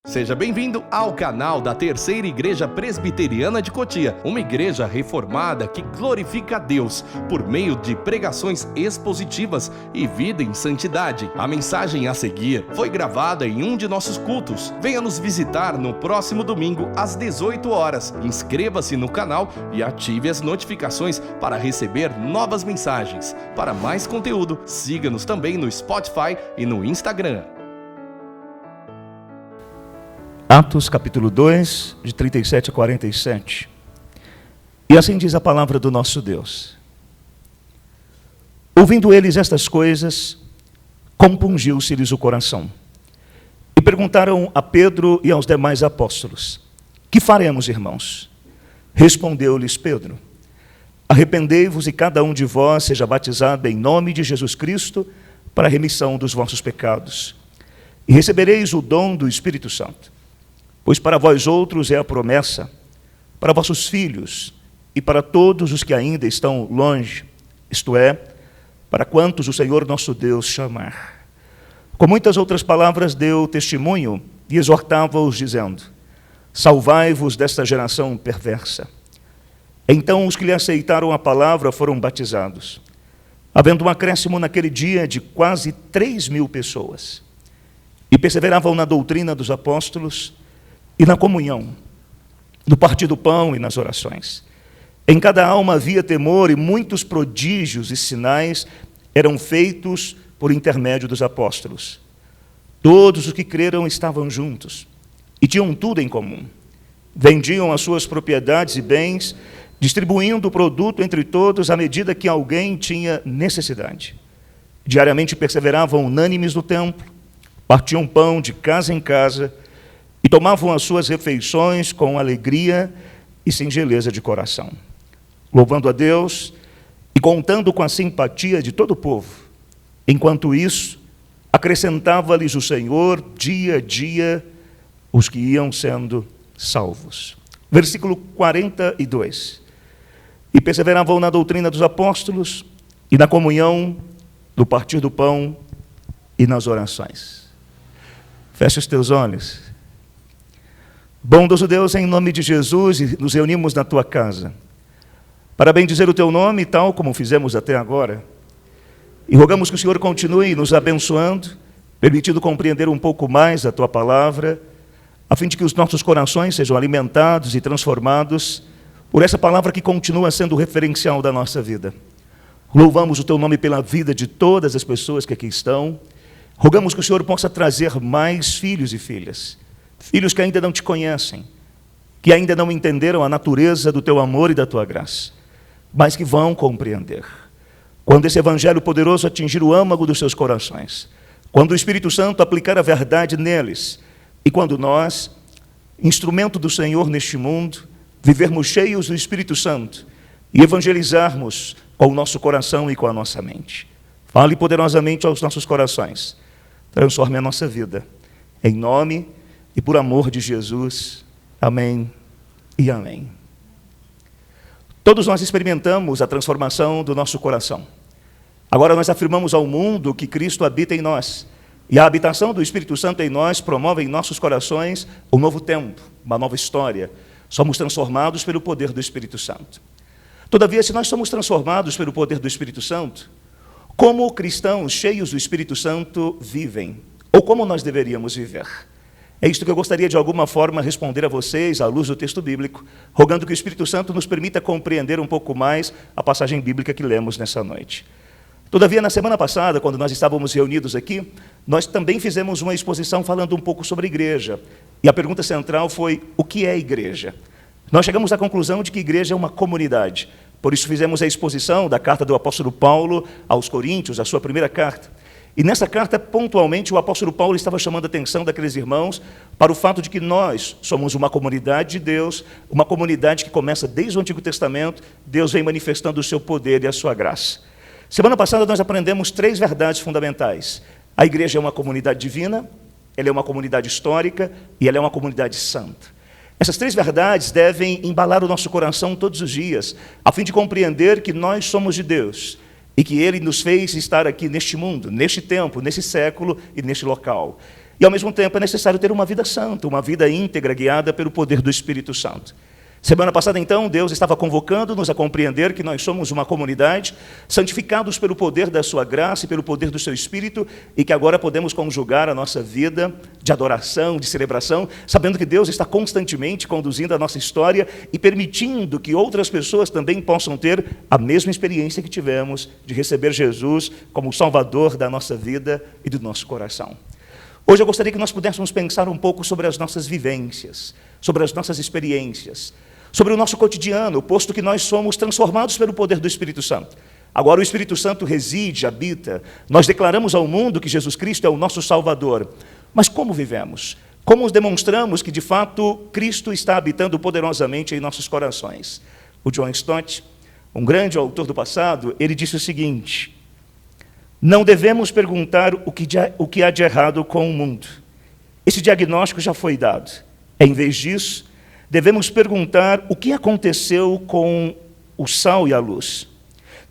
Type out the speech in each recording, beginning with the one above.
Seja bem-vindo ao canal da Terceira Igreja Presbiteriana de Cotia, uma igreja reformada que glorifica a Deus por meio de pregações expositivas e vida em santidade. A mensagem a seguir foi gravada em um de nossos cultos. Venha nos visitar no próximo domingo às 18 horas. Inscreva-se no canal e ative as notificações para receber novas mensagens. Para mais conteúdo, siga-nos também no Spotify e no Instagram. Atos capítulo 2, de 37 a 47. E assim diz a palavra do nosso Deus. Ouvindo eles estas coisas, compungiu-se-lhes o coração. E perguntaram a Pedro e aos demais apóstolos: que faremos, irmãos? Respondeu-lhes Pedro: arrependei-vos e cada um de vós seja batizado em nome de Jesus Cristo para a remissão dos vossos pecados. E recebereis o dom do Espírito Santo. Pois para vós outros é a promessa, para vossos filhos e para todos os que ainda estão longe, isto é, para quantos o Senhor nosso Deus chamar. Com muitas outras palavras deu testemunho e exortava-os, dizendo: salvai-vos desta geração perversa. Então os que lhe aceitaram a palavra foram batizados, havendo um acréscimo naquele dia de quase 3.000 pessoas, e perseveravam na doutrina dos apóstolos, e na comunhão, no partir do pão e nas orações. Em cada alma havia temor, e muitos prodígios e sinais eram feitos por intermédio dos apóstolos. Todos os que creram estavam juntos, e tinham tudo em comum. Vendiam as suas propriedades e bens, distribuindo o produto entre todos à medida que alguém tinha necessidade. Diariamente perseveravam unânimes no templo, partiam pão de casa em casa, e tomavam as suas refeições com alegria e singeleza de coração, louvando a Deus e contando com a simpatia de todo o povo. Enquanto isso, acrescentava-lhes o Senhor dia a dia os que iam sendo salvos. Versículo 42. E perseveravam na doutrina dos apóstolos e na comunhão, no partir do pão e nas orações. Feche os teus olhos. Bondoso Deus, em nome de Jesus, nos reunimos na Tua casa para bendizer o Teu nome, tal como fizemos até agora. E rogamos que o Senhor continue nos abençoando, permitindo compreender um pouco mais a Tua palavra, a fim de que os nossos corações sejam alimentados e transformados por essa palavra que continua sendo o referencial da nossa vida. Louvamos o Teu nome pela vida de todas as pessoas que aqui estão. Rogamos que o Senhor possa trazer mais filhos e filhas, filhos que ainda não Te conhecem, que ainda não entenderam a natureza do Teu amor e da Tua graça, mas que vão compreender. Quando esse evangelho poderoso atingir o âmago dos seus corações, quando o Espírito Santo aplicar a verdade neles, e quando nós, instrumento do Senhor neste mundo, vivermos cheios do Espírito Santo e evangelizarmos com o nosso coração e com a nossa mente. Fale poderosamente aos nossos corações, transforme a nossa vida, em nome e por amor de Jesus. Amém e amém. Todos nós experimentamos a transformação do nosso coração. Agora nós afirmamos ao mundo que Cristo habita em nós. E a habitação do Espírito Santo em nós promove em nossos corações um novo tempo, uma nova história. Somos transformados pelo poder do Espírito Santo. Todavia, se nós somos transformados pelo poder do Espírito Santo, como cristãos cheios do Espírito Santo vivem? Ou como nós deveríamos viver? É isto que eu gostaria de alguma forma responder a vocês, à luz do texto bíblico, rogando que o Espírito Santo nos permita compreender um pouco mais a passagem bíblica que lemos nessa noite. Todavia, na semana passada, quando nós estávamos reunidos aqui, nós também fizemos uma exposição falando um pouco sobre igreja. E a pergunta central foi: o que é igreja? Nós chegamos à conclusão de que igreja é uma comunidade. Por isso fizemos a exposição da carta do apóstolo Paulo aos Coríntios, a sua primeira carta. E nessa carta, pontualmente, o apóstolo Paulo estava chamando a atenção daqueles irmãos para o fato de que nós somos uma comunidade de Deus, uma comunidade que começa desde o Antigo Testamento. Deus vem manifestando o seu poder e a sua graça. Semana passada nós aprendemos 3 verdades fundamentais. A igreja é uma comunidade divina, ela é uma comunidade histórica e ela é uma comunidade santa. Essas 3 verdades devem embalar o nosso coração todos os dias, a fim de compreender que nós somos de Deus e que Ele nos fez estar aqui neste mundo, neste tempo, nesse século e neste local. e ao mesmo tempo é necessário ter uma vida santa, uma vida íntegra, guiada pelo poder do Espírito Santo. Semana passada, então, Deus estava convocando-nos a compreender que nós somos uma comunidade, santificados pelo poder da sua graça e pelo poder do seu Espírito, e que agora podemos conjugar a nossa vida de adoração, de celebração, sabendo que Deus está constantemente conduzindo a nossa história e permitindo que outras pessoas também possam ter a mesma experiência que tivemos de receber Jesus como o Salvador da nossa vida e do nosso coração. Hoje eu gostaria que nós pudéssemos pensar um pouco sobre as nossas vivências, sobre as nossas experiências, sobre o nosso cotidiano, posto que nós somos transformados pelo poder do Espírito Santo. Agora o Espírito Santo reside, habita, nós declaramos ao mundo que Jesus Cristo é o nosso Salvador. Mas como vivemos? Como demonstramos que de fato Cristo está habitando poderosamente em nossos corações? O John Stott, um grande autor do passado, ele disse o seguinte: não devemos perguntar o que há de errado com o mundo. Esse diagnóstico já foi dado. Em vez disso, devemos perguntar o que aconteceu com o sal e a luz.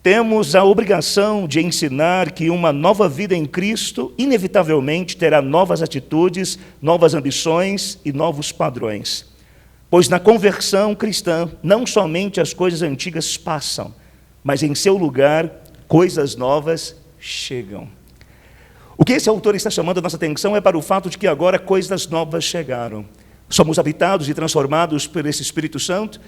Temos a obrigação de ensinar que uma nova vida em Cristo, inevitavelmente, terá novas atitudes, novas ambições e novos padrões. Pois na conversão cristã, não somente as coisas antigas passam, mas em seu lugar, coisas novas chegam. O que esse autor está chamando a nossa atenção é para o fato de que agora coisas novas chegaram. Somos habitados e transformados por esse Espírito Santo,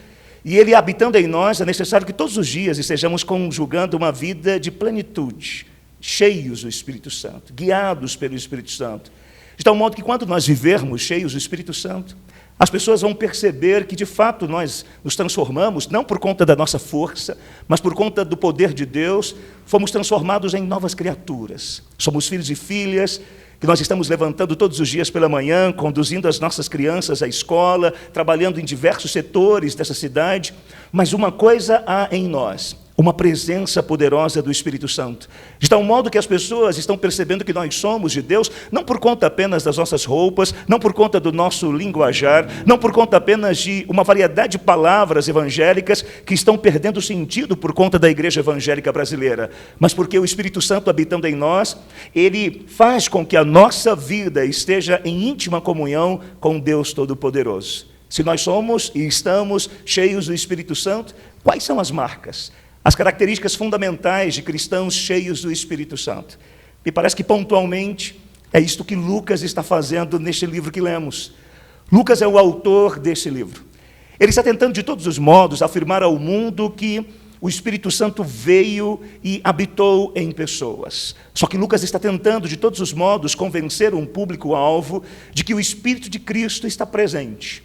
e ele habitando em nós, é necessário que todos os dias estejamos conjugando uma vida de plenitude, cheios do Espírito Santo, guiados pelo Espírito Santo. De tal modo que quando nós vivermos cheios do Espírito Santo, as pessoas vão perceber que de fato nós nos transformamos, não por conta da nossa força, mas por conta do poder de Deus, fomos transformados em novas criaturas. Somos filhos e filhas, que nós estamos levantando todos os dias pela manhã, conduzindo as nossas crianças à escola, trabalhando em diversos setores dessa cidade, mas uma coisa há em nós: uma presença poderosa do Espírito Santo, de tal modo que as pessoas estão percebendo que nós somos de Deus, não por conta apenas das nossas roupas, não por conta do nosso linguajar, não por conta apenas de uma variedade de palavras evangélicas que estão perdendo sentido por conta da igreja evangélica brasileira, mas porque o Espírito Santo habitando em nós, ele faz com que a nossa vida esteja em íntima comunhão com Deus Todo-Poderoso. Se nós somos e estamos cheios do Espírito Santo, quais são as marcas? As características fundamentais de cristãos cheios do Espírito Santo. Me parece que pontualmente é isto que Lucas está fazendo neste livro que lemos. Lucas é o autor desse livro. Ele está tentando de todos os modos afirmar ao mundo que o Espírito Santo veio e habitou em pessoas. Só que Lucas está tentando de todos os modos convencer um público-alvo de que o Espírito de Cristo está presente.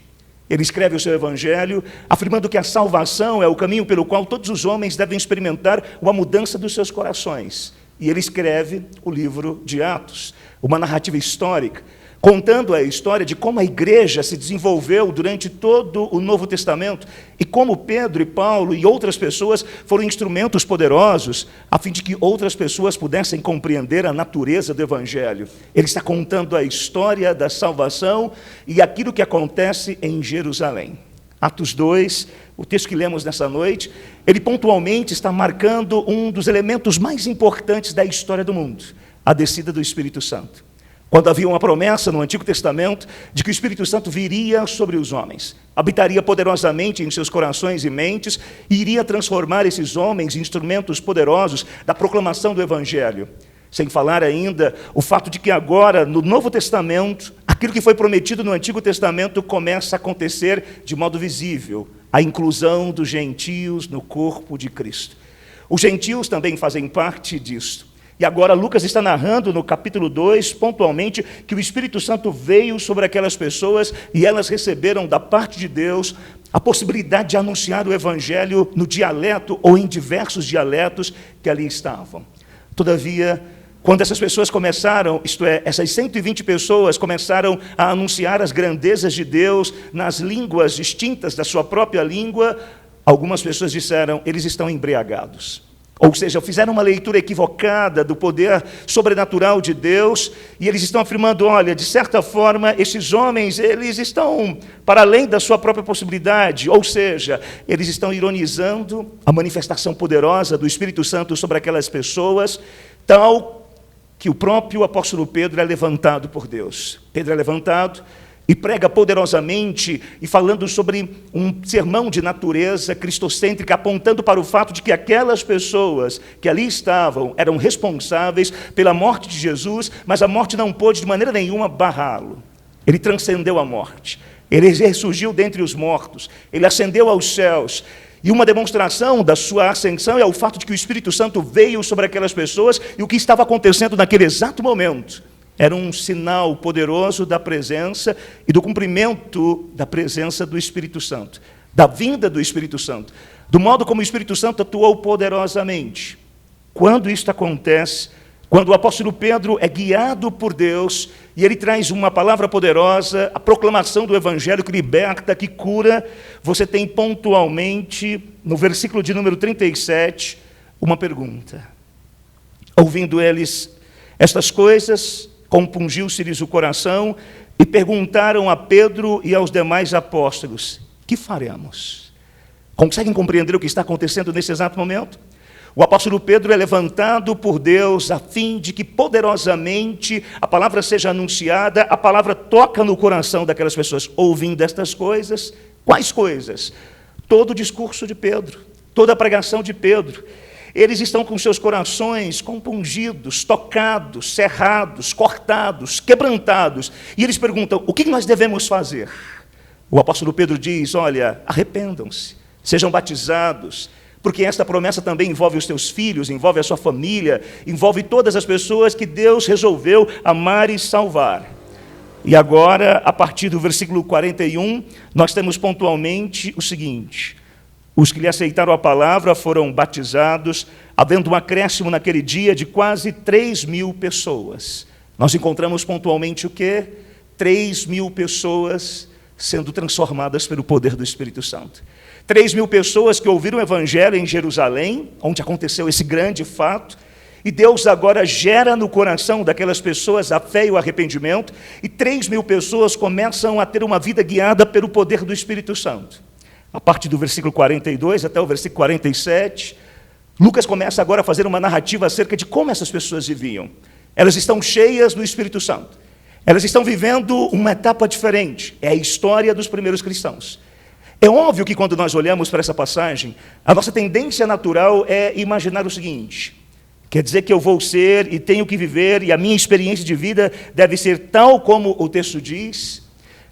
Ele escreve o seu evangelho, afirmando que a salvação é o caminho pelo qual todos os homens devem experimentar uma mudança dos seus corações. E ele escreve o livro de Atos, uma narrativa histórica, contando a história de como a igreja se desenvolveu durante todo o Novo Testamento e como Pedro e Paulo e outras pessoas foram instrumentos poderosos a fim de que outras pessoas pudessem compreender a natureza do Evangelho. Ele está contando a história da salvação e aquilo que acontece em Jerusalém. Atos 2, o texto que lemos nessa noite, ele pontualmente está marcando um dos elementos mais importantes da história do mundo, a descida do Espírito Santo. Quando havia uma promessa no Antigo Testamento de que o Espírito Santo viria sobre os homens, habitaria poderosamente em seus corações e mentes e iria transformar esses homens em instrumentos poderosos da proclamação do Evangelho. Sem falar ainda o fato de que agora, no Novo Testamento, aquilo que foi prometido no Antigo Testamento começa a acontecer de modo visível, a inclusão dos gentios no corpo de Cristo. Os gentios também fazem parte disso. E agora Lucas está narrando no capítulo 2, pontualmente, que o Espírito Santo veio sobre aquelas pessoas e elas receberam da parte de Deus a possibilidade de anunciar o Evangelho no dialeto ou em diversos dialetos que ali estavam. Todavia, quando essas pessoas começaram, isto é, essas 120 pessoas começaram a anunciar as grandezas de Deus nas línguas distintas da sua própria língua, algumas pessoas disseram, eles estão embriagados. Ou seja, fizeram uma leitura equivocada do poder sobrenatural de Deus, e eles estão afirmando, olha, de certa forma, esses homens, eles estão para além da sua própria possibilidade, ou seja, eles estão ironizando a manifestação poderosa do Espírito Santo sobre aquelas pessoas, tal que o próprio apóstolo Pedro é levantado por Deus. Pedro é levantado e prega poderosamente, e falando sobre um sermão de natureza cristocêntrica, apontando para o fato de que aquelas pessoas que ali estavam eram responsáveis pela morte de Jesus, mas a morte não pôde de maneira nenhuma barrá-lo. Ele transcendeu a morte, ele ressurgiu dentre os mortos, ele ascendeu aos céus. E uma demonstração da sua ascensão é o fato de que o Espírito Santo veio sobre aquelas pessoas, e o que estava acontecendo naquele exato momento era um sinal poderoso da presença e do cumprimento da presença do Espírito Santo, da vinda do Espírito Santo, do modo como o Espírito Santo atuou poderosamente. Quando isto acontece, quando o apóstolo Pedro é guiado por Deus, e ele traz uma palavra poderosa, a proclamação do Evangelho que liberta, que cura, você tem pontualmente, no versículo de número 37, uma pergunta. Ouvindo eles estas coisas, compungiu-se-lhes o coração, e perguntaram a Pedro e aos demais apóstolos: que faremos? Conseguem compreender o que está acontecendo nesse exato momento? O apóstolo Pedro é levantado por Deus a fim de que poderosamente a palavra seja anunciada, a palavra toca no coração daquelas pessoas. Ouvindo estas coisas, quais coisas? Todo o discurso de Pedro, toda a pregação de Pedro. Eles estão com seus corações compungidos, tocados, cerrados, cortados, quebrantados. E eles perguntam: o que nós devemos fazer? O apóstolo Pedro diz: olha, arrependam-se, sejam batizados, porque esta promessa também envolve os teus filhos, envolve a sua família, envolve todas as pessoas que Deus resolveu amar e salvar. E agora, a partir do versículo 41, nós temos pontualmente o seguinte: os que lhe aceitaram a palavra foram batizados, havendo um acréscimo naquele dia de quase 3.000 pessoas. Nós encontramos pontualmente o quê? 3.000 pessoas sendo transformadas pelo poder do Espírito Santo. 3.000 pessoas que ouviram o Evangelho em Jerusalém, onde aconteceu esse grande fato, e Deus agora gera no coração daquelas pessoas a fé e o arrependimento, e 3.000 pessoas começam a ter uma vida guiada pelo poder do Espírito Santo. A partir do versículo 42 até o versículo 47, Lucas começa agora a fazer uma narrativa acerca de como essas pessoas viviam. Elas estão cheias do Espírito Santo. Elas estão vivendo uma etapa diferente. É a história dos primeiros cristãos. É óbvio que quando nós olhamos para essa passagem, a nossa tendência natural é imaginar o seguinte: quer dizer que eu vou ser e tenho que viver, e a minha experiência de vida deve ser tal como o texto diz?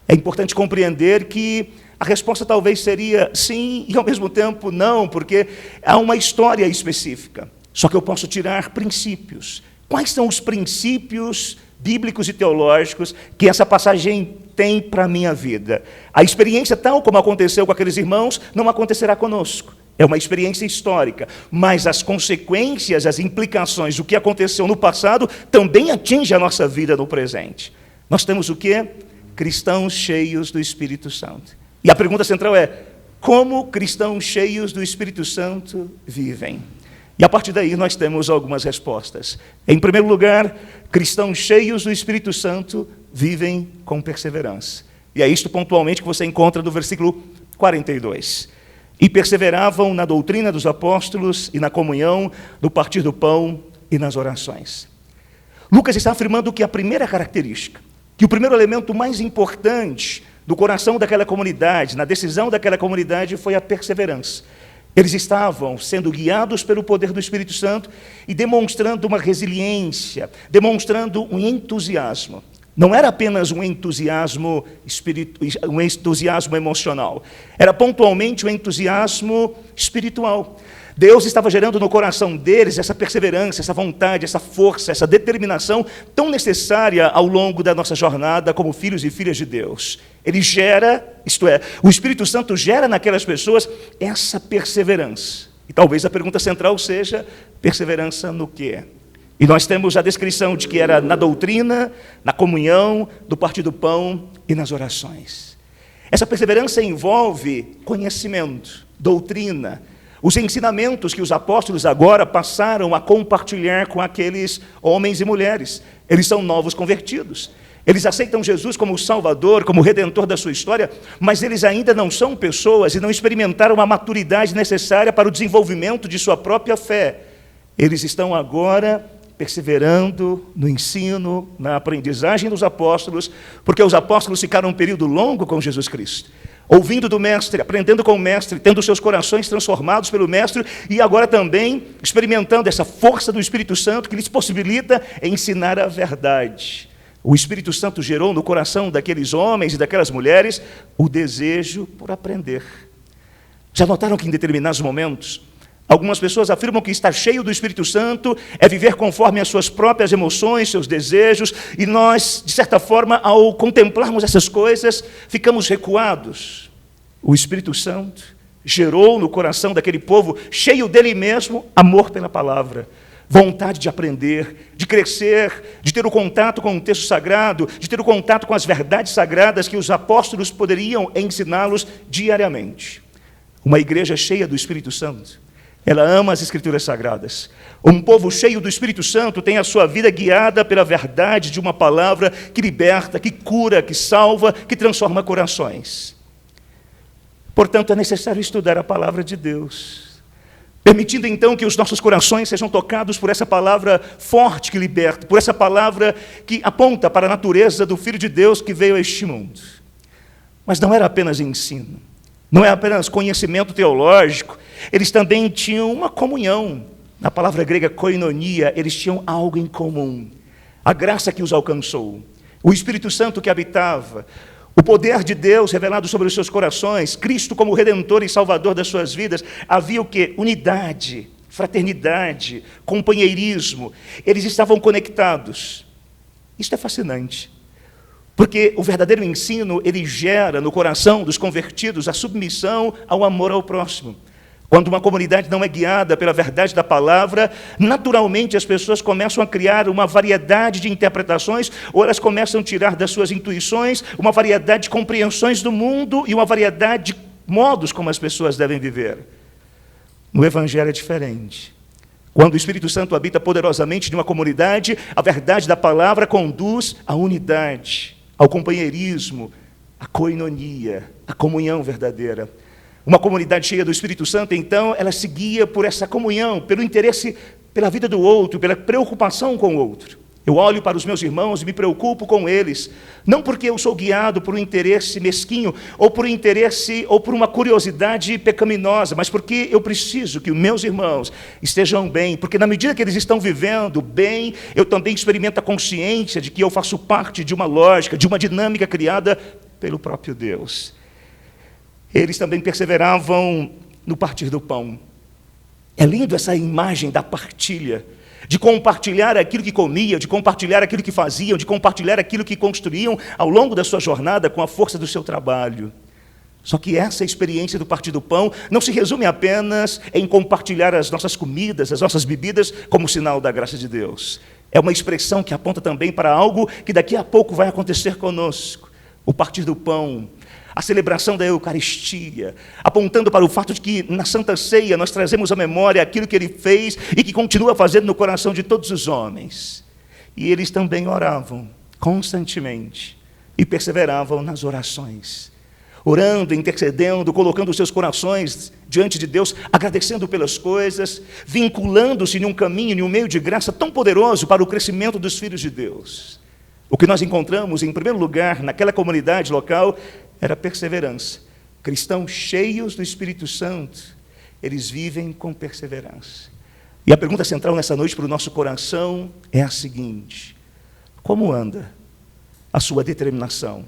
É importante compreender que a resposta talvez seria sim e ao mesmo tempo não, porque há uma história específica. Só que eu posso tirar princípios. Quais são os princípios bíblicos e teológicos que essa passagem tem para a minha vida? A experiência tal como aconteceu com aqueles irmãos não acontecerá conosco. É uma experiência histórica, mas as consequências, as implicações do que aconteceu no passado também atingem a nossa vida no presente. Nós temos o quê? Cristãos cheios do Espírito Santo. E a pergunta central é: como cristãos cheios do Espírito Santo vivem? E a partir daí nós temos algumas respostas. Em primeiro lugar, cristãos cheios do Espírito Santo vivem com perseverança. E é isto pontualmente que você encontra no versículo 42. E perseveravam na doutrina dos apóstolos e na comunhão, no partir do pão e nas orações. Lucas está afirmando que a primeira característica, que o primeiro elemento mais importante do coração daquela comunidade, na decisão daquela comunidade, foi a perseverança. Eles estavam sendo guiados pelo poder do Espírito Santo e demonstrando uma resiliência, demonstrando um entusiasmo. Não era apenas um entusiasmo emocional, era pontualmente um entusiasmo espiritual. Deus estava gerando no coração deles essa perseverança, essa vontade, essa força, essa determinação tão necessária ao longo da nossa jornada como filhos e filhas de Deus. Ele gera, isto é, o Espírito Santo gera naquelas pessoas essa perseverança. E talvez a pergunta central seja: perseverança no quê? E nós temos a descrição de que era na doutrina, na comunhão, do partir do pão e nas orações. Essa perseverança envolve conhecimento, doutrina, os ensinamentos que os apóstolos agora passaram a compartilhar com aqueles homens e mulheres. Eles são novos convertidos. Eles aceitam Jesus como o Salvador, como o Redentor da sua história, mas eles ainda não são pessoas e não experimentaram a maturidade necessária para o desenvolvimento de sua própria fé. Eles estão agora perseverando no ensino, na aprendizagem dos apóstolos, porque os apóstolos ficaram um período longo com Jesus Cristo, ouvindo do Mestre, aprendendo com o Mestre, tendo seus corações transformados pelo Mestre e agora também experimentando essa força do Espírito Santo que lhes possibilita ensinar a verdade. O Espírito Santo gerou no coração daqueles homens e daquelas mulheres o desejo por aprender. Já notaram que em determinados momentos, algumas pessoas afirmam que estar cheio do Espírito Santo é viver conforme as suas próprias emoções, seus desejos, e nós, de certa forma, ao contemplarmos essas coisas, ficamos recuados. O Espírito Santo gerou no coração daquele povo, cheio dele mesmo, amor pela palavra, vontade de aprender, de crescer, de ter o contato com o texto sagrado, de ter o contato com as verdades sagradas que os apóstolos poderiam ensiná-los diariamente. Uma igreja cheia do Espírito Santo, ela ama as Escrituras Sagradas. Um povo cheio do Espírito Santo tem a sua vida guiada pela verdade de uma palavra que liberta, que cura, que salva, que transforma corações. Portanto, é necessário estudar a palavra de Deus, permitindo então que os nossos corações sejam tocados por essa palavra forte que liberta, por essa palavra que aponta para a natureza do Filho de Deus que veio a este mundo. Mas não era apenas ensino, não é apenas conhecimento teológico, eles também tinham uma comunhão. Na palavra grega koinonia, eles tinham algo em comum. A graça que os alcançou, o Espírito Santo que habitava, o poder de Deus revelado sobre os seus corações, Cristo como Redentor e Salvador das suas vidas. Havia o quê? Unidade, fraternidade, companheirismo. Eles estavam conectados. Isso é fascinante. Porque o verdadeiro ensino, ele gera no coração dos convertidos a submissão ao amor ao próximo. Quando uma comunidade não é guiada pela verdade da palavra, naturalmente as pessoas começam a criar uma variedade de interpretações, ou elas começam a tirar das suas intuições uma variedade de compreensões do mundo e uma variedade de modos como as pessoas devem viver. No Evangelho é diferente. Quando o Espírito Santo habita poderosamente em uma comunidade, a verdade da palavra conduz à unidade, ao companheirismo, à koinonia, à comunhão verdadeira. Uma comunidade cheia do Espírito Santo, então, ela se guia por essa comunhão, pelo interesse pela vida do outro, pela preocupação com o outro. Eu olho para os meus irmãos e me preocupo com eles, não porque eu sou guiado por um interesse mesquinho, ou por um interesse, ou por uma curiosidade pecaminosa, mas porque eu preciso que os meus irmãos estejam bem, porque na medida que eles estão vivendo bem, eu também experimento a consciência de que eu faço parte de uma lógica, de uma dinâmica criada pelo próprio Deus. Eles também perseveravam no partir do pão. É lindo essa imagem da partilha, de compartilhar aquilo que comiam, de compartilhar aquilo que faziam, de compartilhar aquilo que construíam ao longo da sua jornada com a força do seu trabalho. Só que essa experiência do partir do pão não se resume apenas em compartilhar as nossas comidas, as nossas bebidas, como sinal da graça de Deus. É uma expressão que aponta também para algo que daqui a pouco vai acontecer conosco. O partir do pão, a celebração da Eucaristia, apontando para o fato de que na Santa Ceia nós trazemos à memória aquilo que Ele fez e que continua fazendo no coração de todos os homens. E eles também oravam constantemente e perseveravam nas orações, orando, intercedendo, colocando os seus corações diante de Deus, agradecendo pelas coisas, vinculando-se em um caminho, em um meio de graça tão poderoso para o crescimento dos filhos de Deus. O que nós encontramos, em primeiro lugar, naquela comunidade local, era perseverança. Cristãos cheios do Espírito Santo, eles vivem com perseverança. E a pergunta central nessa noite para o nosso coração é a seguinte: como anda a sua determinação,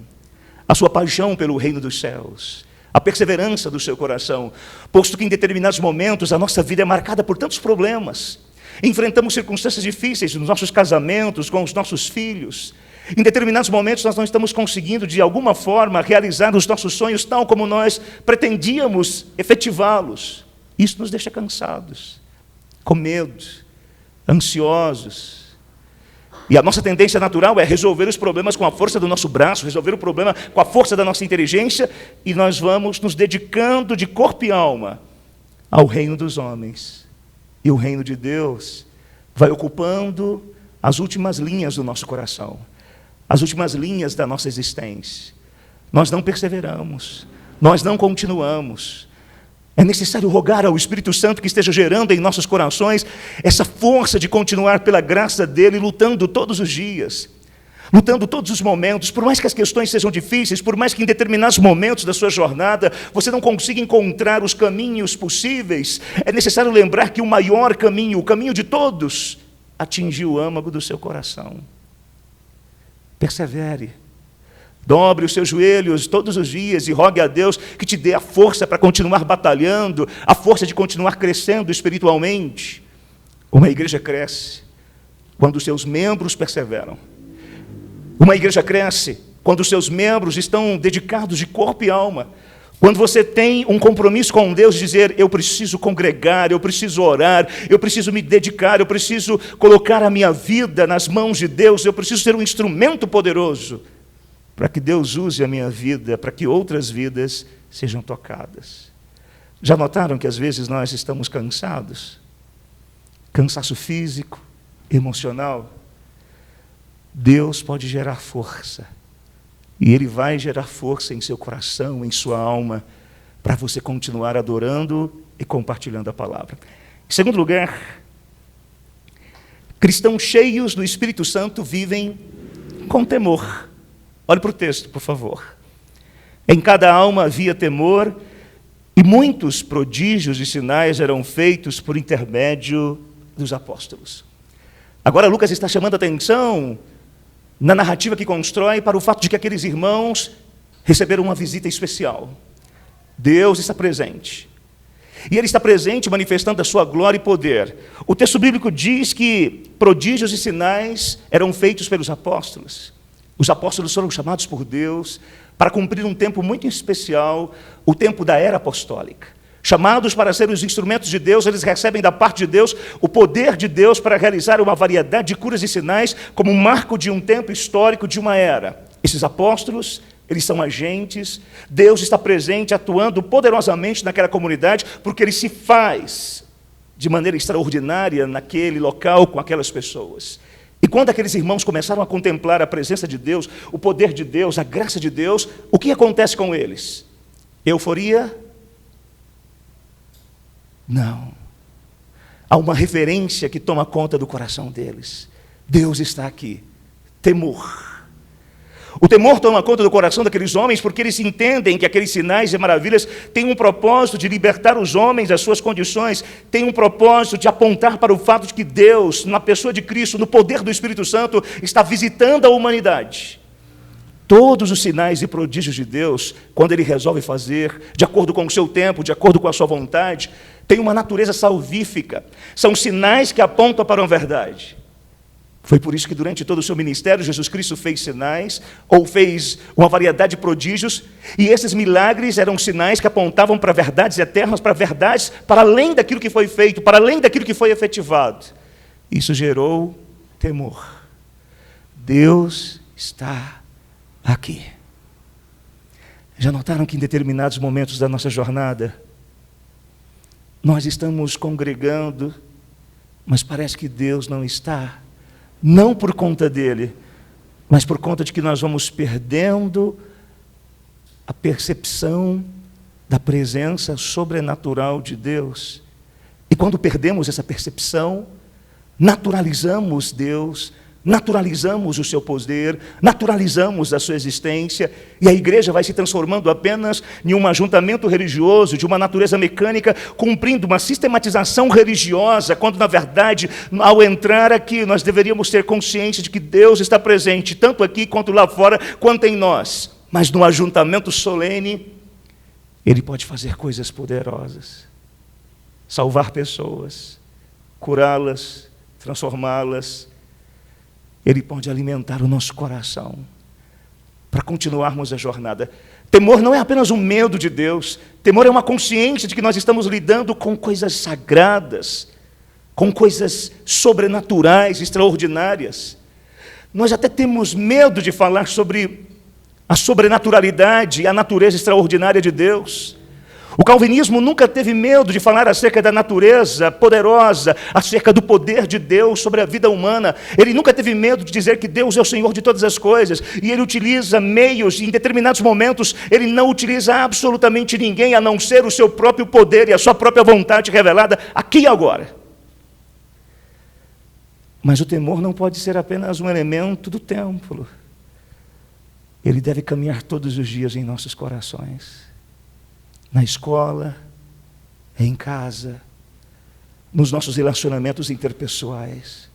a sua paixão pelo reino dos céus, a perseverança do seu coração, posto que em determinados momentos a nossa vida é marcada por tantos problemas, enfrentamos circunstâncias difíceis nos nossos casamentos, com os nossos filhos. Em determinados momentos nós não estamos conseguindo, de alguma forma, realizar os nossos sonhos tal como nós pretendíamos efetivá-los. Isso nos deixa cansados, com medo, ansiosos. E a nossa tendência natural é resolver os problemas com a força do nosso braço, resolver o problema com a força da nossa inteligência, e nós vamos nos dedicando de corpo e alma ao reino dos homens. E o reino de Deus vai ocupando as últimas linhas do nosso coração, as últimas linhas da nossa existência. Nós não perseveramos, nós não continuamos. É necessário rogar ao Espírito Santo que esteja gerando em nossos corações essa força de continuar pela graça dele, lutando todos os dias, lutando todos os momentos, por mais que as questões sejam difíceis, por mais que em determinados momentos da sua jornada você não consiga encontrar os caminhos possíveis, é necessário lembrar que o maior caminho, o caminho de todos, atingiu o âmago do seu coração. Persevere. Dobre os seus joelhos todos os dias e rogue a Deus que te dê a força para continuar batalhando, a força de continuar crescendo espiritualmente. Uma igreja cresce quando os seus membros perseveram. Uma igreja cresce quando os seus membros estão dedicados de corpo e alma. Quando você tem um compromisso com Deus de dizer, eu preciso congregar, eu preciso orar, eu preciso me dedicar, eu preciso colocar a minha vida nas mãos de Deus, eu preciso ser um instrumento poderoso para que Deus use a minha vida, para que outras vidas sejam tocadas. Já notaram que às vezes nós estamos cansados? Cansaço físico, emocional. Deus pode gerar força. E Ele vai gerar força em seu coração, em sua alma, para você continuar adorando e compartilhando a palavra. Em segundo lugar, cristãos cheios do Espírito Santo vivem com temor. Olhe para o texto, por favor. Em cada alma havia temor, e muitos prodígios e sinais eram feitos por intermédio dos apóstolos. Agora Lucas está chamando a atenção na narrativa que constrói para o fato de que aqueles irmãos receberam uma visita especial. Deus está presente. E Ele está presente manifestando a sua glória e poder. O texto bíblico diz que prodígios e sinais eram feitos pelos apóstolos. Os apóstolos foram chamados por Deus para cumprir um tempo muito especial, o tempo da era apostólica. Chamados para ser os instrumentos de Deus, eles recebem da parte de Deus o poder de Deus para realizar uma variedade de curas e sinais como um marco de um tempo histórico, de uma era. Esses apóstolos, eles são agentes, Deus está presente, atuando poderosamente naquela comunidade, porque Ele se faz de maneira extraordinária naquele local com aquelas pessoas. E quando aqueles irmãos começaram a contemplar a presença de Deus, o poder de Deus, a graça de Deus, o que acontece com eles? Euforia? Não. Há uma reverência que toma conta do coração deles. Deus está aqui. Temor. O temor toma conta do coração daqueles homens porque eles entendem que aqueles sinais e maravilhas têm um propósito de libertar os homens das suas condições, têm um propósito de apontar para o fato de que Deus, na pessoa de Cristo, no poder do Espírito Santo, está visitando a humanidade. Todos os sinais e prodígios de Deus, quando Ele resolve fazer, de acordo com o seu tempo, de acordo com a sua vontade, têm uma natureza salvífica. São sinais que apontam para uma verdade. Foi por isso que durante todo o seu ministério, Jesus Cristo fez sinais, ou fez uma variedade de prodígios, e esses milagres eram sinais que apontavam para verdades eternas, para verdades para além daquilo que foi feito, para além daquilo que foi efetivado. Isso gerou temor. Deus está aqui. Já notaram que em determinados momentos da nossa jornada, nós estamos congregando, mas parece que Deus não está. Não por conta dele, mas por conta de que nós vamos perdendo a percepção da presença sobrenatural de Deus. E quando perdemos essa percepção, naturalizamos Deus, naturalizamos o seu poder, naturalizamos a sua existência, e a igreja vai se transformando apenas em um ajuntamento religioso, de uma natureza mecânica, cumprindo uma sistematização religiosa, quando na verdade, ao entrar aqui, nós deveríamos ter consciência de que Deus está presente, tanto aqui quanto lá fora, quanto em nós. Mas no ajuntamento solene, Ele pode fazer coisas poderosas, salvar pessoas, curá-las, transformá-las. Ele pode alimentar o nosso coração para continuarmos a jornada. Temor não é apenas um medo de Deus. Temor é uma consciência de que nós estamos lidando com coisas sagradas, com coisas sobrenaturais, extraordinárias. Nós até temos medo de falar sobre a sobrenaturalidade e a natureza extraordinária de Deus. O calvinismo nunca teve medo de falar acerca da natureza poderosa, acerca do poder de Deus sobre a vida humana. Ele nunca teve medo de dizer que Deus é o Senhor de todas as coisas. E ele utiliza meios, em determinados momentos, ele não utiliza absolutamente ninguém, a não ser o seu próprio poder e a sua própria vontade revelada aqui e agora. Mas o temor não pode ser apenas um elemento do templo. Ele deve caminhar todos os dias em nossos corações. Na escola, em casa, nos nossos relacionamentos interpessoais.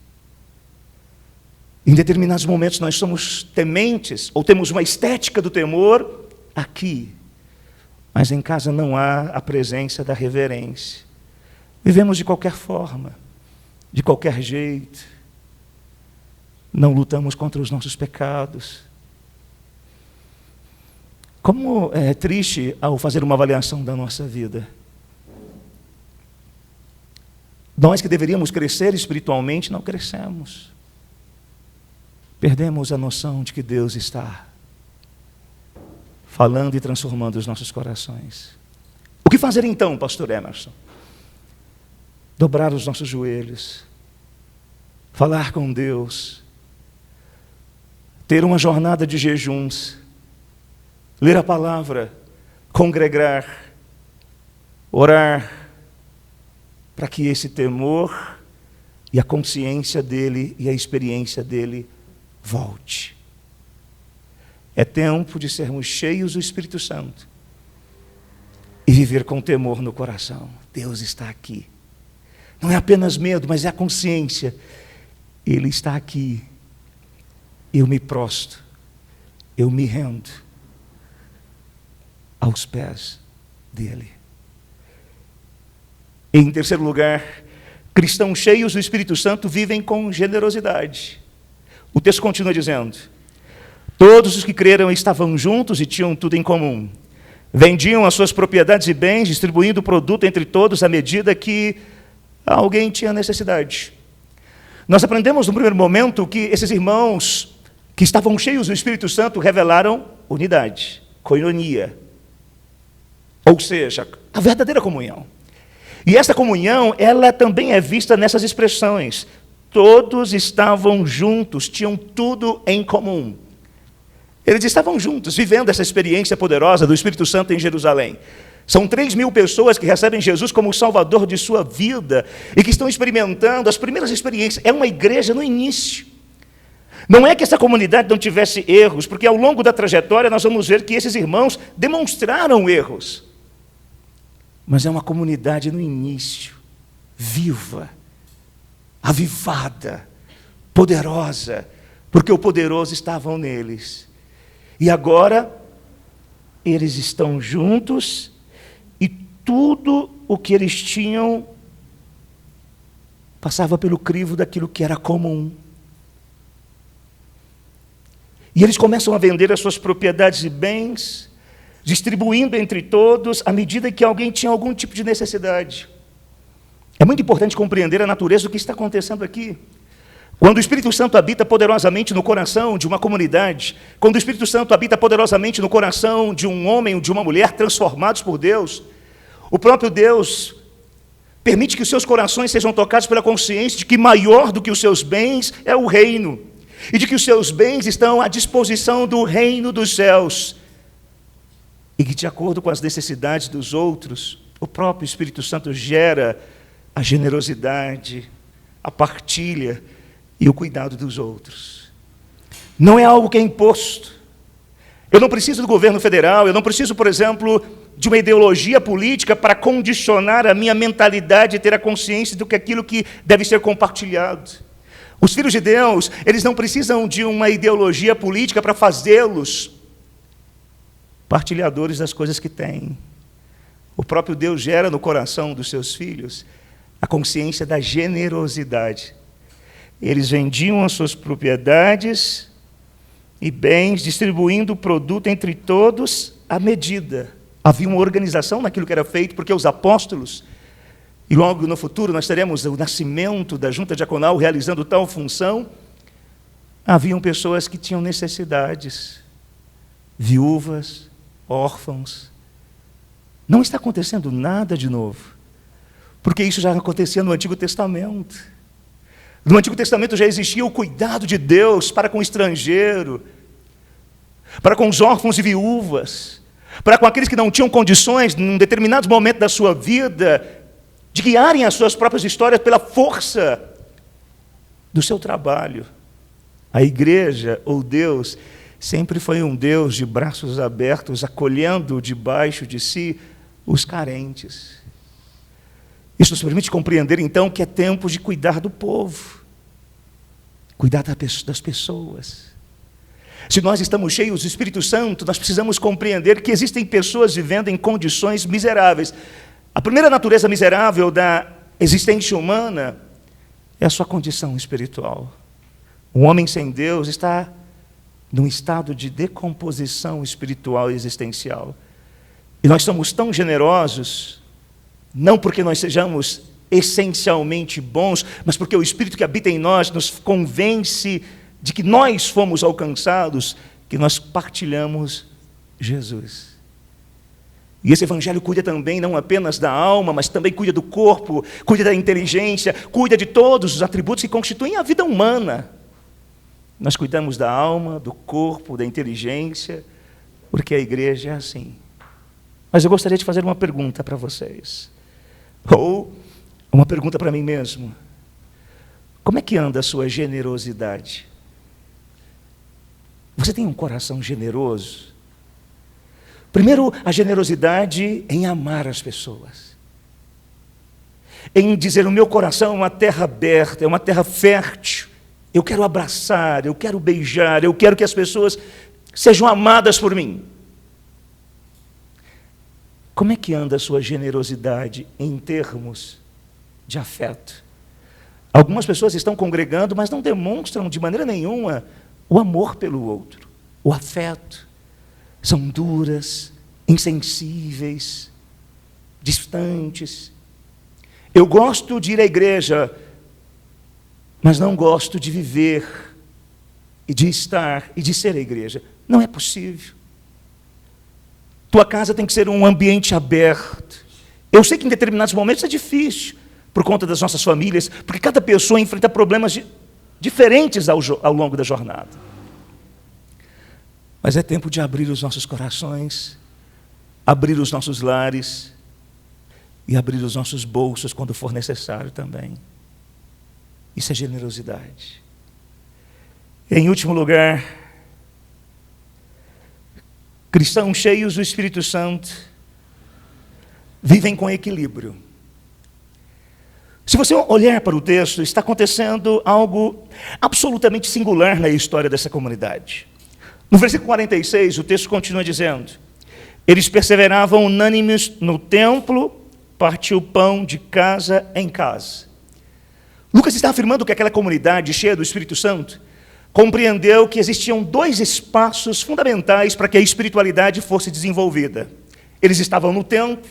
Em determinados momentos nós somos tementes, ou temos uma estética do temor aqui, mas em casa não há a presença da reverência. Vivemos de qualquer forma, de qualquer jeito, não lutamos contra os nossos pecados. Como é triste ao fazer uma avaliação da nossa vida. Nós que deveríamos crescer espiritualmente, não crescemos. Perdemos a noção de que Deus está falando e transformando os nossos corações. O que fazer então, pastor Emerson? Dobrar os nossos joelhos, falar com Deus, ter uma jornada de jejuns, ler a palavra, congregar, orar, para que esse temor e a consciência dele e a experiência dele volte. É tempo de sermos cheios do Espírito Santo e viver com temor no coração. Deus está aqui. Não é apenas medo, mas é a consciência. Ele está aqui. Eu me prostro, eu me rendo aos pés dele. Em terceiro lugar, cristãos cheios do Espírito Santo vivem com generosidade. O texto continua dizendo: todos os que creram estavam juntos e tinham tudo em comum. Vendiam as suas propriedades e bens, distribuindo o produto entre todos à medida que alguém tinha necessidade. Nós aprendemos no primeiro momento que esses irmãos que estavam cheios do Espírito Santo revelaram unidade, koinonia. Ou seja, a verdadeira comunhão. E essa comunhão, ela também é vista nessas expressões. Todos estavam juntos, tinham tudo em comum. Eles estavam juntos, vivendo essa experiência poderosa do Espírito Santo em Jerusalém. São 3.000 pessoas que recebem Jesus como o Salvador de sua vida e que estão experimentando as primeiras experiências. É uma igreja no início. Não é que essa comunidade não tivesse erros, porque ao longo da trajetória nós vamos ver que esses irmãos demonstraram erros. Mas é uma comunidade no início, viva, avivada, poderosa, porque o poderoso estava neles. E agora, eles estão juntos e tudo o que eles tinham passava pelo crivo daquilo que era comum. E eles começam a vender as suas propriedades e bens, distribuindo entre todos à medida que alguém tinha algum tipo de necessidade. É muito importante compreender a natureza do que está acontecendo aqui. Quando o Espírito Santo habita poderosamente no coração de uma comunidade, quando o Espírito Santo habita poderosamente no coração de um homem ou de uma mulher transformados por Deus, o próprio Deus permite que os seus corações sejam tocados pela consciência de que maior do que os seus bens é o reino, e de que os seus bens estão à disposição do reino dos céus, e que de acordo com as necessidades dos outros, o próprio Espírito Santo gera a generosidade, a partilha e o cuidado dos outros. Não é algo que é imposto. Eu não preciso do governo federal, eu não preciso, por exemplo, de uma ideologia política para condicionar a minha mentalidade e ter a consciência do que aquilo que deve ser compartilhado. Os filhos de Deus, eles não precisam de uma ideologia política para fazê-los partilhadores das coisas que têm. O próprio Deus gera no coração dos seus filhos a consciência da generosidade. Eles vendiam as suas propriedades e bens, distribuindo o produto entre todos à medida. Havia uma organização naquilo que era feito, porque os apóstolos, e logo no futuro nós teremos o nascimento da junta diaconal realizando tal função, haviam pessoas que tinham necessidades, viúvas, órfãos, Não está acontecendo nada de novo, porque isso já acontecia no Antigo Testamento. No Antigo Testamento já existia o cuidado de Deus para com o estrangeiro, para com os órfãos e viúvas, para com aqueles que não tinham condições, num determinado momento da sua vida, de guiarem as suas próprias histórias pela força do seu trabalho. A igreja, ou Deus, sempre foi um Deus de braços abertos, acolhendo debaixo de si os carentes. Isso nos permite compreender, então, que é tempo de cuidar do povo, cuidar das pessoas. Se nós estamos cheios do Espírito Santo, nós precisamos compreender que existem pessoas vivendo em condições miseráveis. A primeira natureza miserável da existência humana é a sua condição espiritual. Um homem sem Deus está num estado de decomposição espiritual e existencial. E nós somos tão generosos, não porque nós sejamos essencialmente bons, mas porque o Espírito que habita em nós nos convence de que nós fomos alcançados, que nós partilhamos Jesus. E esse evangelho cuida também não apenas da alma, mas também cuida do corpo, cuida da inteligência, cuida de todos os atributos que constituem a vida humana. Nós cuidamos da alma, do corpo, da inteligência, porque a igreja é assim. Mas eu gostaria de fazer uma pergunta para vocês, ou uma pergunta para mim mesmo. Como é que anda a sua generosidade? Você tem um coração generoso? Primeiro, a generosidade em amar as pessoas, em dizer: o meu coração é uma terra aberta, é uma terra fértil, eu quero abraçar, eu quero beijar, eu quero que as pessoas sejam amadas por mim. Como é que anda a sua generosidade em termos de afeto? Algumas pessoas estão congregando, mas não demonstram de maneira nenhuma o amor pelo outro, o afeto. São duras, insensíveis, distantes. Eu gosto de ir à igreja, mas não gosto de viver, e de estar, e de ser a igreja. Não é possível. Tua casa tem que ser um ambiente aberto. Eu sei que em determinados momentos é difícil, por conta das nossas famílias, porque cada pessoa enfrenta problemas diferentes ao longo da jornada. Mas é tempo de abrir os nossos corações, abrir os nossos lares e abrir os nossos bolsos quando for necessário também. Isso é generosidade. Em último lugar, cristãos cheios do Espírito Santo vivem com equilíbrio. Se você olhar para o texto, está acontecendo algo absolutamente singular na história dessa comunidade. No versículo 46, o texto continua dizendo: eles perseveravam unânimes no templo, partiam o pão de casa em casa. Lucas está afirmando que aquela comunidade cheia do Espírito Santo compreendeu que existiam dois espaços fundamentais para que a espiritualidade fosse desenvolvida. Eles estavam no templo,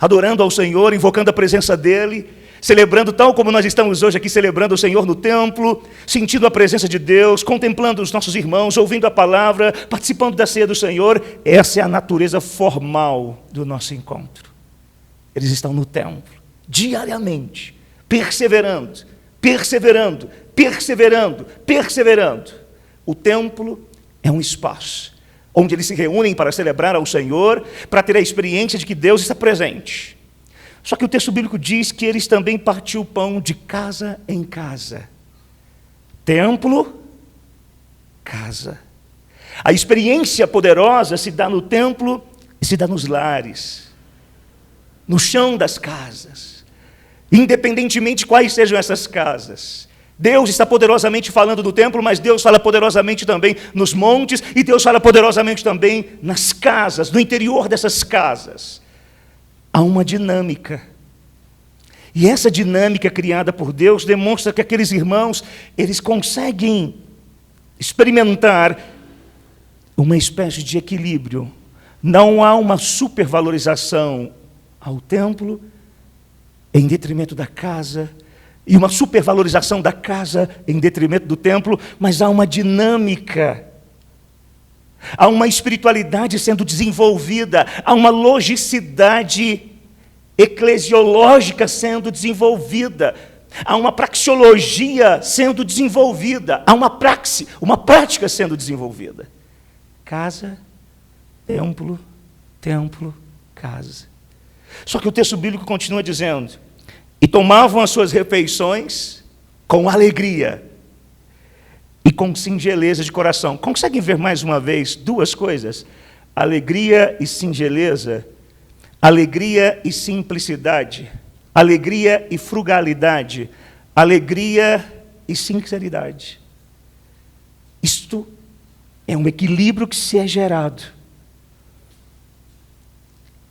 adorando ao Senhor, invocando a presença dEle, celebrando tal como nós estamos hoje aqui, celebrando o Senhor no templo, sentindo a presença de Deus, contemplando os nossos irmãos, ouvindo a palavra, participando da ceia do Senhor. Essa é a natureza formal do nosso encontro. Eles estão no templo, diariamente, perseverando, perseverando, perseverando, perseverando. O templo é um espaço onde eles se reúnem para celebrar ao Senhor, para ter a experiência de que Deus está presente. Só que o texto bíblico diz que eles também partiam o pão de casa em casa. Templo, casa. A experiência poderosa se dá no templo e se dá nos lares, no chão das casas, independentemente de quais sejam essas casas. Deus está poderosamente falando no templo, mas Deus fala poderosamente também nos montes, e Deus fala poderosamente também nas casas, no interior dessas casas. Há uma dinâmica. E essa dinâmica criada por Deus demonstra que aqueles irmãos, eles conseguem experimentar uma espécie de equilíbrio. Não há uma supervalorização ao templo em detrimento da casa, e uma supervalorização da casa em detrimento do templo, mas há uma dinâmica. há uma espiritualidade sendo desenvolvida, há uma logicidade eclesiológica sendo desenvolvida, há uma praxeologia sendo desenvolvida, há uma praxe, uma prática sendo desenvolvida. Casa, templo, templo, casa. Só que o texto bíblico continua dizendo: e tomavam as suas refeições com alegria e com singeleza de coração. Conseguem ver mais uma vez duas coisas? Alegria e singeleza, alegria e simplicidade, alegria e frugalidade, alegria e sinceridade. Isto é um equilíbrio que se é gerado.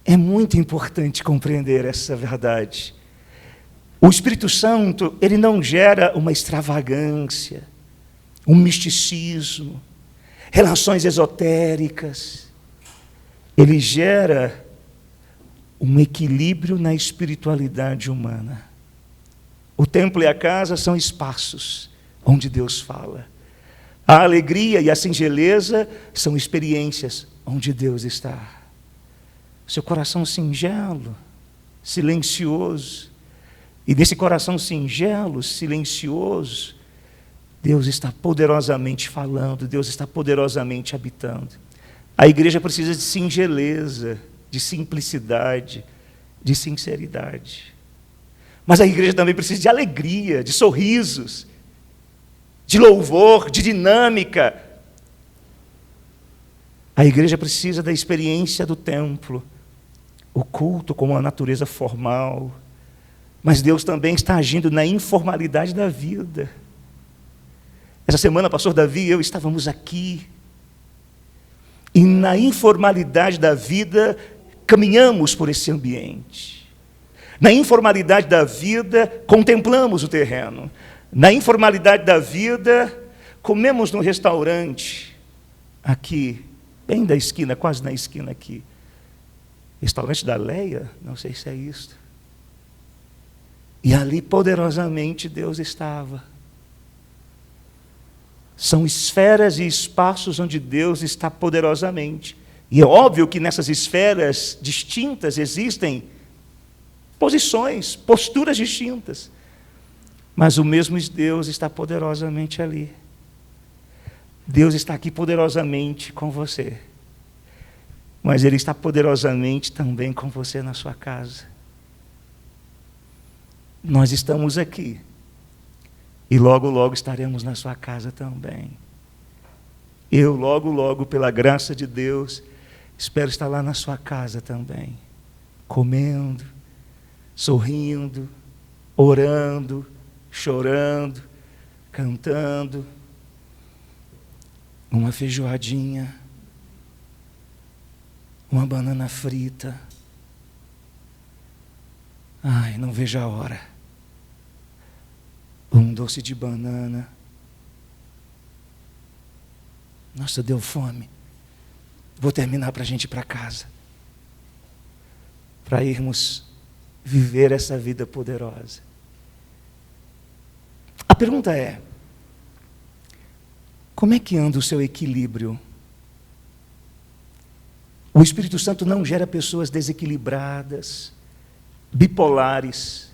É muito importante compreender essa verdade. O Espírito Santo, ele não gera uma extravagância, um misticismo, relações esotéricas. Ele gera um equilíbrio na espiritualidade humana. O templo e a casa são espaços onde Deus fala. A alegria e a singeleza são experiências onde Deus está. Seu coração singelo, silencioso. E nesse coração singelo, silencioso, Deus está poderosamente falando, Deus está poderosamente habitando. A igreja precisa de singeleza, de simplicidade, de sinceridade. Mas a igreja também precisa de alegria, de sorrisos, de louvor, de dinâmica. A igreja precisa da experiência do templo, o culto com uma natureza formal. Mas Deus também está agindo na informalidade da vida. Essa semana, pastor Davi e eu estávamos aqui. E na informalidade da vida, caminhamos por esse ambiente. Na informalidade da vida, contemplamos o terreno. Na informalidade da vida, comemos num restaurante, aqui, bem da esquina, quase na esquina aqui. Restaurante da Leia? Não sei se é isso. E ali, poderosamente, Deus estava. São esferas e espaços onde Deus está poderosamente. E é óbvio que nessas esferas distintas existem posições, posturas distintas. Mas o mesmo Deus está poderosamente ali. Deus está aqui poderosamente com você. Mas Ele está poderosamente também com você na sua casa. Nós estamos aqui. E logo, logo estaremos na sua casa também. Eu, logo, logo, pela graça de Deus, espero estar lá na sua casa também. Comendo, sorrindo, orando, chorando, cantando. Uma feijoadinha, uma banana frita. Ai, não vejo a hora. Um doce de banana. Nossa, deu fome. Vou terminar para a gente ir para casa. Para irmos viver essa vida poderosa. A pergunta é: como é que anda o seu equilíbrio? O Espírito Santo não gera pessoas desequilibradas, bipolares.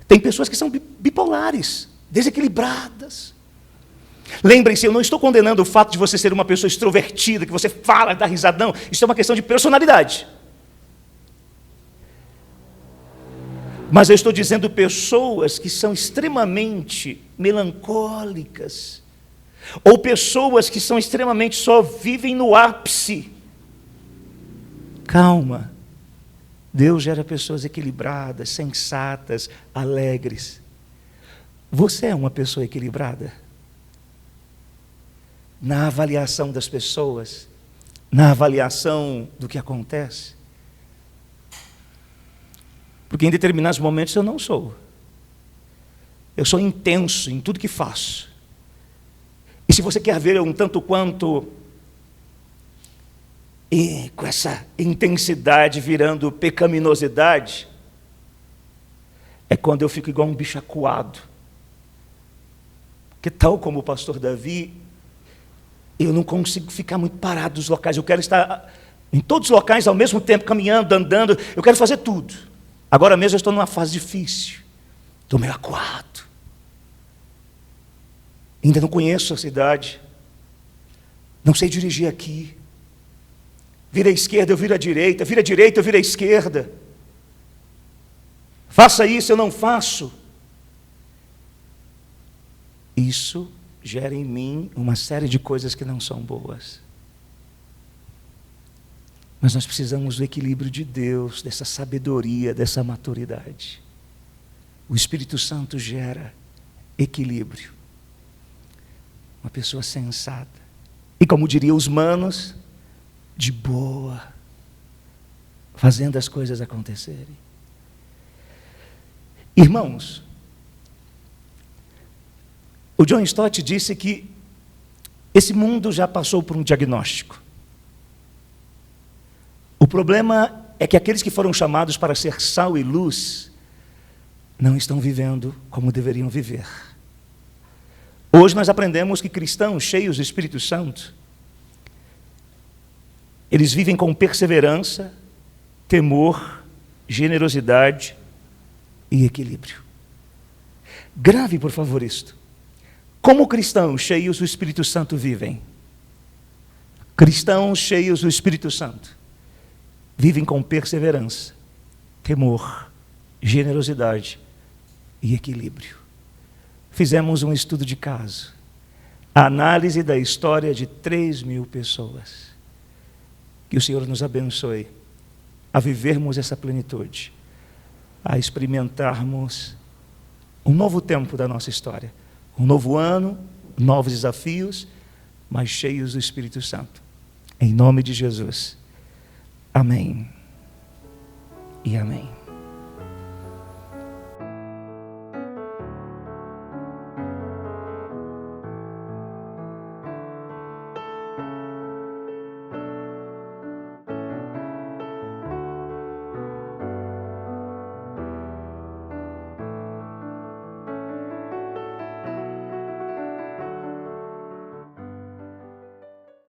Tem pessoas que são bipolares, desequilibradas. Lembrem-se, eu não estou condenando o fato de você ser uma pessoa extrovertida, que você fala, dá risadão. Isso é uma questão de personalidade. Mas eu estou dizendo pessoas que são extremamente melancólicas, ou pessoas que são extremamente só vivem no ápice. Calma. Deus gera pessoas equilibradas, sensatas, alegres. Você é uma pessoa equilibrada? Na avaliação das pessoas, na avaliação do que acontece? Porque em determinados momentos eu não sou. Eu sou intenso em tudo que faço. E se você quer ver um tanto quanto e com essa intensidade virando pecaminosidade, é quando eu fico igual um bicho acuado. Que tal como o pastor Davi, Eu não consigo ficar muito parado nos locais. Eu quero estar em todos os locais ao mesmo tempo, caminhando, andando. Eu quero fazer tudo. Agora mesmo eu estou numa fase difícil. Estou meio acuado. Ainda não conheço a cidade. Não sei dirigir aqui. Vira à esquerda, eu viro à direita. Vira à direita, eu viro à esquerda. Faça isso, eu não faço. Isso gera em mim uma série de coisas que não são boas. Mas nós precisamos do equilíbrio de Deus, dessa sabedoria, dessa maturidade. O Espírito Santo gera equilíbrio. Uma pessoa sensata. E como diriam os manos, de boa, fazendo as coisas acontecerem. Irmãos, o John Stott disse que esse mundo já passou por um diagnóstico. O problema é que aqueles que foram chamados para ser sal e luz não estão vivendo como deveriam viver. Hoje nós aprendemos que cristãos cheios do Espírito Santo, eles vivem com perseverança, temor, generosidade e equilíbrio. Grave, por favor, isto. Como cristãos cheios do Espírito Santo vivem? Cristãos cheios do Espírito Santo vivem com perseverança, temor, generosidade e equilíbrio. Fizemos um estudo de caso, a análise da história de 3.000 pessoas. Que o Senhor nos abençoe a vivermos essa plenitude, a experimentarmos um novo tempo da nossa história, um novo ano, novos desafios, mas cheios do Espírito Santo. Em nome de Jesus. Amém e amém.